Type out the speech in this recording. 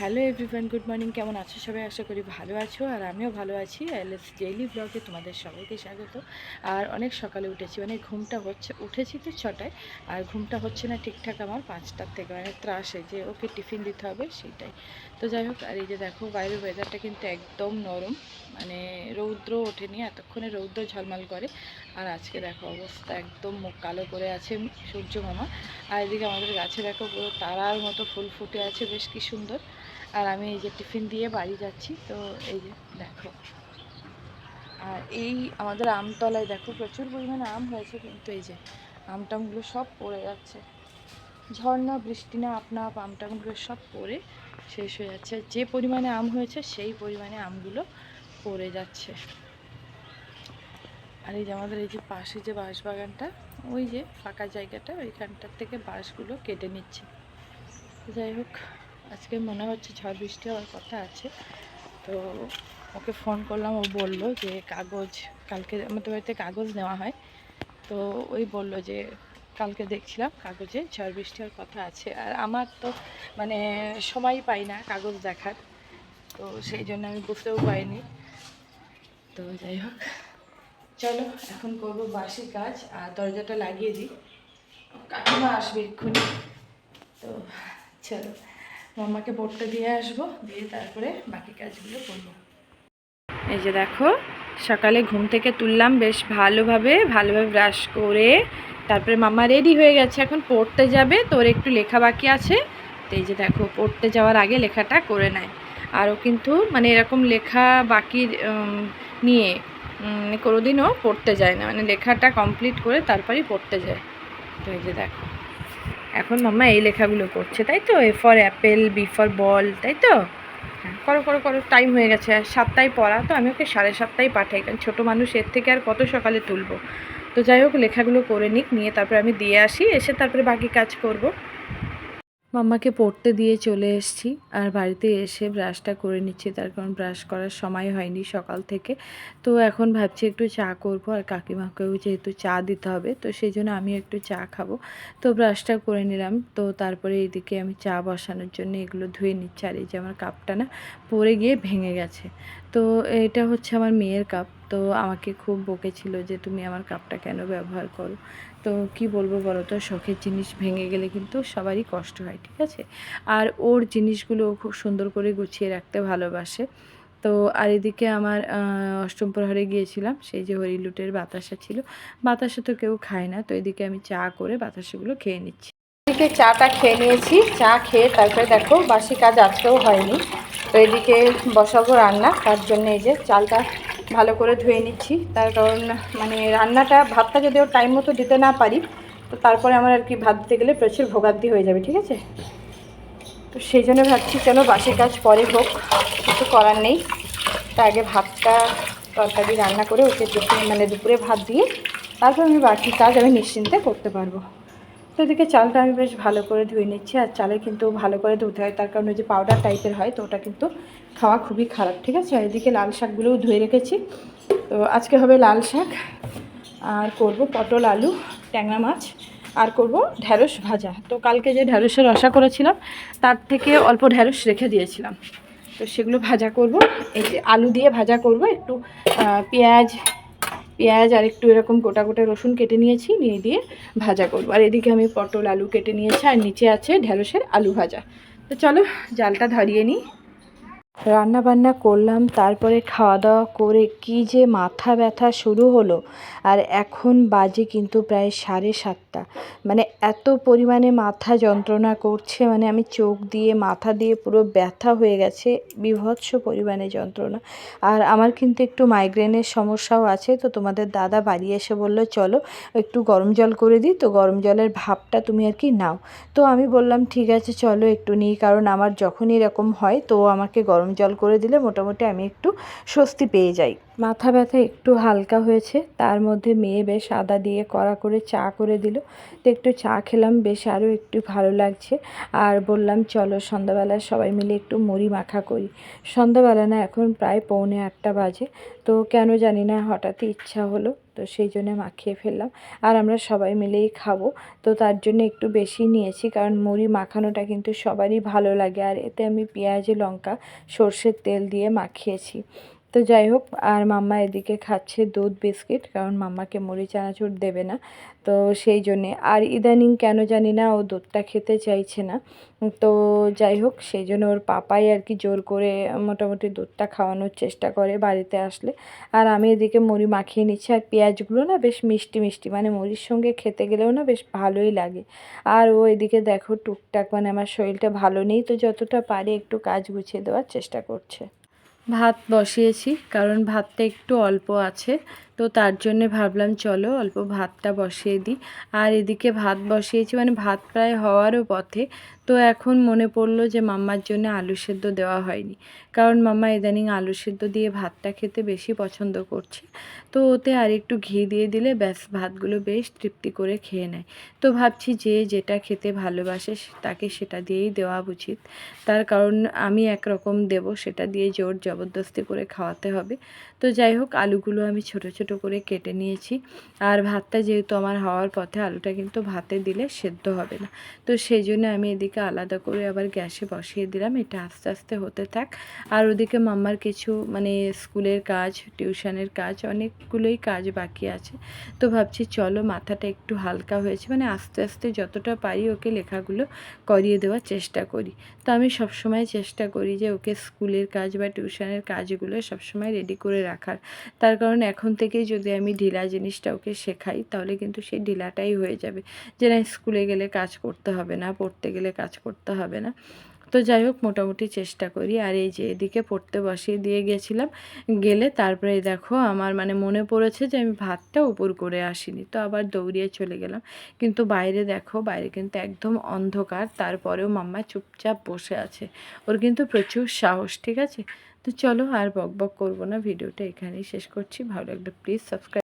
Hello everyone, good morning. কেমন আছো সবাই? আশা করি ভালো আছো, আর আমিও ভালো আছি। এলএস ডেইলি ব্লগে তোমাদের সবাইকে স্বাগত। আর অনেক সকালে উঠেছি, মানে ঘুমটা উঠেছি তো 6টায়, আর ঘুমটা হচ্ছে না ঠিকঠাক আমার 5টার থেকে, মানে ত্রাসে যে ওকে টিফিন দিতে হবে সেইটাই। তো যাই হোক, আর এই যে দেখো বাইরের ওয়েদারটা কিন্তু একদম নরম, মানে রৌদ্র ওঠেনি, এতক্ষণে রৌদ্র ঝলমল করে। আর আজকে দেখো অবস্থা একদম মুখ কালো করে আছে সূর্য মামা। আর এদিকে আমাদের গাছে দেখো পুরো তারার মতো ফুল ফুটে আছে, বেশ কি সুন্দর। আর আমি এই যে টিফিন দিয়ে বাড়ি যাচ্ছি, তো এই যে দেখো। আর এই আমাদের আমতলায় দেখো প্রচুর পরিমাণে আম হয়েছে, কিন্তু এই যে আমটামগুলো সব পড়ে যাচ্ছে। ঝড় না বৃষ্টি না আপনা আপ আমটামগুলো সব পড়ে শেষ হয়ে যাচ্ছে। যে পরিমাণে আম হয়েছে সেই পরিমাণে আমগুলো পড়ে যাচ্ছে। আর এই যে আমাদের এই যে পাশে যে বাঁশ বাগানটা, ওই যে ফাঁকা জায়গাটা, ওইখানটার থেকে বাঁশগুলো কেটে নিচ্ছে। যাই হোক, আজকে মনে হচ্ছে ঝড় বৃষ্টি হওয়ার কথা আছে। তো ওকে ফোন করলাম, ও বলল যে কাগজ, কালকে আমাদের বাড়িতে কাগজ নেওয়া হয়, তো ওই বলল যে কালকে দেখছিলাম কাগজে ঝড় বৃষ্টি হওয়ার কথা আছে। আর আমার তো মানে সময় পাই না কাগজ দেখার, তো সেই জন্য আমি বুঝতেও পাইনি। তো যাই হোক, চলো এখন করবো বাসি কাজ, আর দরজাটা লাগিয়ে দিই, কাকিমা আসবে এক্ষুনি। তো চলো মাম্মাকে পড়তে দিয়ে আসবো, দিয়ে তারপরে বাকি কাজগুলো করবো। এই যে দেখো, সকালে ঘুম থেকে তুললাম বেশ ভালোভাবে ব্রাশ করে, তারপরে মাম্মা রেডি হয়ে গেছে, এখন পড়তে যাবে। তোর একটু লেখা বাকি আছে, তো এই যে দেখো পড়তে যাওয়ার আগে লেখাটা করে নেয়। আরও কিন্তু মানে এরকম লেখা বাকি নিয়ে কোনোদিনও পড়তে যায় না, মানে লেখাটা কমপ্লিট করে তারপরেই পড়তে যায়। তো এই যে দেখো, এখন মাম্মা এই লেখাগুলো করছে, তাই তো? A for apple, B for ball, তাই তো? হ্যাঁ, করো করো করো, টাইম হয়ে গেছে। আর 7টায় পড়া, তো আমি ওকে 7:30টায় পাঠাই, কারণ ছোটো মানুষ, এর থেকে আর কত সকালে তুলবো। তো যাই হোক, লেখাগুলো করে নিক, নিয়ে তারপরে আমি দিয়ে আসি, এসে তারপরে বাকি কাজ করব। মাম্মাকে পড়তে দিয়ে চলে এসেছি, আর বাড়িতে এসে ব্রাশটা করে নিচ্ছি, তার কারণ ব্রাশ করার সময় হয়নি সকাল থেকে। তো এখন ভাবছি একটু চা করব, আর কাকিমাকেও যেহেতু চা দিতে হবে, তো সেই জন্য আমি একটু চা খাবো। তো ব্রাশটা করে নিলাম, তো তারপরে এইদিকে আমি চা বসানোর জন্য এগুলো ধুয়ে নিচ্ছি। আর এই যে আমার কাপটা না পড়ে গিয়ে ভেঙে গেছে। তো এটা হচ্ছে আমার মেয়ের কাপ, তো আমাকে খুব বকেছিল যে তুমি আমার কাপটা কেন ব্যবহার করো। তো কি বলবো বলো তো, শখের জিনিস ভেঙে গেলে কিন্তু সবারই কষ্ট হয়, ঠিক আছে? আর ওর জিনিসগুলো খুব সুন্দর করে গুছিয়ে রাখতে ভালোবাসে। তো আর এদিকে আমার অষ্টম প্রহরে গিয়েছিলাম, সেই যে হরিলুটের বাতাসা ছিল, বাতাসা তো কেউ খায় না, তো এদিকে আমি চা করে বাতাসাগুলো খেয়ে নিচ্ছি। এদিকে চাটা খেয়ে নিয়েছি, চা খেয়ে তারপরে দেখো বাসি কাজ আজকেও হয়নি, তো এদিকে বসাবো রান্না। তার জন্য এই যে চালটা ভালো করে ধুয়ে নিচ্ছি, তার কারণ মানে রান্নাটা, ভাতটা যদি ওর টাইম মতো দিতে না পারি, তো তারপরে আমার আর কি ভাত দিতে গেলে প্রচুর ভোগান্তি হয়ে যাবে, ঠিক আছে? তো সেই জন্য ভাবছি চলো বাসি কাজ পরে হোক, কিছু করার নেই। তা আগে ভাতটা, তরকারি রান্না করে ওকে টিফিন, মানে দুপুরে ভাত দিয়ে তারপর আমি বাকি কাজ আমি নিশ্চিন্তে করতে পারবো। তো এদিকে চালটা আমি বেশ ভালো করে ধুয়ে নিচ্ছি, আর চালে কিন্তু ভালো করে ধুতে হয়, তার কারণ ওই যে পাউডার টাইপের হয়, তো ওটা কিন্তু খাওয়া খুবই খারাপ, ঠিক আছে? আর এদিকে লাল শাকগুলোও ধুয়ে রেখেছি, তো আজকে হবে লাল শাক, আর করব পটল আলু ট্যাংরা মাছ, আর করব ঢ্যাঁড়স ভাজা। তো কালকে যে ঢ্যাঁড়সের রসা করেছিলাম তার থেকে অল্প ঢ্যাঁড়স রেখে দিয়েছিলাম, তো সেগুলো ভাজা করব। এই যে আলু দিয়ে ভাজা করব, একটু পেঁয়াজ পেঁয়াজ আর একটু এরকম গোটা গোটা রসুন কেটে নিয়েছি, নিয়ে দিয়ে ভাজা করবো। আর এদিকে আমি পটল আলু কেটে নিয়েছি, আর নিচে আছে ঢ্যাঁড়সের আলু ভাজা। তো চলো জালটা ধরিয়ে নিই। রান্না বান্না করলাম, তারপরে খাওয়া দাওয়া করে কি যে মাথা ব্যথা শুরু হলো। আর এখন বাজে কিন্তু প্রায় 7:30, মানে এত পরিমাণে মাথা যন্ত্রণা করছে, মানে আমি চোখ দিয়ে মাথা দিয়ে পুরো ব্যথা হয়ে গেছে, বীভৎস পরিমাণে যন্ত্রণা। আর আমার কিন্তু একটু মাইগ্রেনের সমস্যাও আছে, তো তোমাদের দাদা বাড়ি এসে বললো চলো একটু গরম জল করে দিই, তো গরম জলের ভাপটা তুমি আর কি নাও। তো আমি বললাম ঠিক আছে চলো একটু নিই, কারণ আমার যখনই এরকম হয় তো আমাকে গরম জল করে দিলে মোটামুটি আমি একটু স্বস্তি পেয়ে যাই। মাথা ব্যথা একটু হালকা হয়েছে, তার মধ্যে মেয়ে বেশ আদা দিয়ে কড়া করে চা করে দিল, তো একটু চা খেলাম, বেশ আরও একটু ভালো লাগছে। আর বললাম চলো সন্ধ্যাবেলায় সবাই মিলে একটু মুড়ি মাখা করি। সন্ধ্যাবেলা না, এখন প্রায় 7:45 বাজে, তো কেন জানি না হঠাৎই ইচ্ছা হলো, তো সেই জন্য মাখিয়ে ফেললাম। আর আমরা সবাই মিলেই খাবো, তো তার জন্য একটু বেশি নিয়েছি, কারণ মুড়ি মাখানোটা কিন্তু সবারই ভালো লাগে। আর এতে আমি পেঁয়াজ লঙ্কা সর্ষের তেল দিয়ে মাখিয়েছি। তো যাই হোক, আর মাম্মা এদিকে খাচ্ছে দুধ বিস্কিট, কারণ মাম্মাকে মুড়ি চানাচুর দেবে না, তো সেই জন্যে। আর ইদানিং কেন জানি না ও দুধটা খেতে চাইছে না, তো যাই হোক সেই জন্য ওর পাপাই আর কি জোর করে মোটামুটি দুধটা খাওয়ানোর চেষ্টা করে বাড়িতে আসলে। আর আমি এদিকে মুড়ি মাখিয়ে নিচ্ছি, আর পেঁয়াজগুলো না বেশ মিষ্টি মিষ্টি, মানে মুড়ির সঙ্গে খেতে গেলেও না বেশ ভালোই লাগে। আর ও এদিকে দেখো টুকটাক, মানে আমার শরীরটা ভালো নেই, তো যতটা পারে একটু কাজ গুছিয়ে দেওয়ার চেষ্টা করছে। ভাত বসিয়েছি, কারণ ভাতটা একটু অল্প আছে, তো তার জন্যে ভাবলাম চলো অল্প ভাতটা বসিয়ে দিই। আর এদিকে ভাত বসিয়েছি, মানে ভাত প্রায় হওয়ারও পথে। তো এখন মনে পড়লো যে মাম্মার জন্য আলু সেদ্ধ দেওয়া হয়নি, কারণ মাম্মা ইদানিং আলু সেদ্ধ দিয়ে ভাতটা খেতে বেশি পছন্দ করছে। তো ওতে আর একটু ঘি দিয়ে দিলে ব্যাস ভাতগুলো বেশ তৃপ্তি করে খেয়ে নেয়। তো ভাবছি যে যেটা খেতে ভালোবাসে তাকে সেটা দিয়েই দেওয়া উচিত, তার কারণ আমি একরকম দেব, সেটা দিয়ে জোর জবরদস্তি করে খাওয়াতে হবে। তো যাই হোক, আলুগুলো আমি ছোট ছোট করে কেটে নিয়েছি। আর ভাতটা যেহেতু আমার হওয়ার পথে, আলুটা কিন্তু ভাতে দিলে সেদ্ধ হবে না, তো সেই জন্য আমি এদিকে আলাদা করে আবার গ্যাসে বসিয়ে দিলাম, এটা আস্তে আস্তে হতে থাক। আর ওদিকে মাম্মার কিছু মানে স্কুলের কাজ, টিউশনের কাজ, অনেকগুলোই কাজ বাকি আছে। তো ভাবছি চলো, মাথাটা একটু হালকা হয়েছে, মানে আস্তে আস্তে যতটা পারি ওকে লেখাগুলো করিয়ে দেওয়ার চেষ্টা করি। তো আমি সবসময় চেষ্টা করি যে ওকে স্কুলের কাজ বা টিউশনের কাজগুলো সবসময় রেডি করে রাখার, তার কারণ এখন থেকেই যদি আমি ঢিলা জিনিসটা ওকে শেখাই, তাহলে কিন্তু সেই ঢিলাটাই হয়ে যাবে, যে না স্কুলে গেলে কাজ করতে হবে না, পড়তে গেলে কাজ করতে হবে না। তো যাই হোক, মোটামুটি চেষ্টা করি। আর এই যে এদিকে পড়তে বসিয়ে দিয়ে গেছিলাম, গেলে তারপরে দেখো আমার মানে মনে পড়েছে যে আমি ভাতটা উপর করে আসিনি, তো আবার দৌড়িয়ে চলে গেলাম। কিন্তু বাইরে দেখো, বাইরে কিন্তু একদম অন্ধকার, তারপরেও মাম্মা চুপচাপ বসে আছে, ওর কিন্তু প্রচুর সাহস, ঠিক আছে। তো চলো আর বক বক করবো না, ভিডিওটা এখানেই শেষ করছি। ভালো লাগলে প্লিজ সাবস্ক্রাইব।